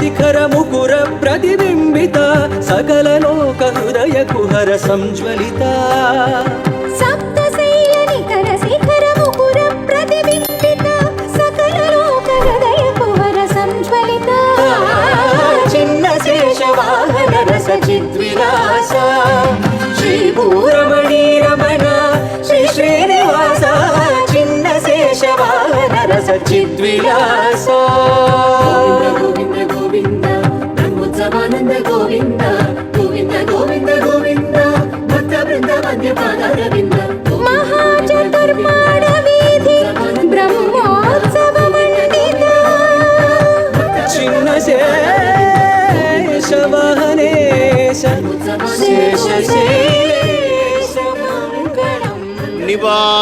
शिखर मुकुर प्रतिबिंबिता सकल लोक हृदय कुहर संज्वलिता सप्तशैलनिकर शिखर मुकुर प्रतिबिंबिता सकल लोक हृदय कुहर संज्वलिता चिन्न शेष वाहन रस चिद्विलास श्री भूरमणि रमण श्री श्रीनिवास चिन्न शेष वाहन रस चिद्विलास गोविंद गोविंद ब्रह्मोत्सवानंद गोविंद गोविंद गोविंद गोविंद भक्त वृंद मध्य पादारविंद महाचतुर्माण वीधि ब्रह्मोत्सव मंडित चिन्न शेष वाहनेश शेष शेष मंगलम् निवास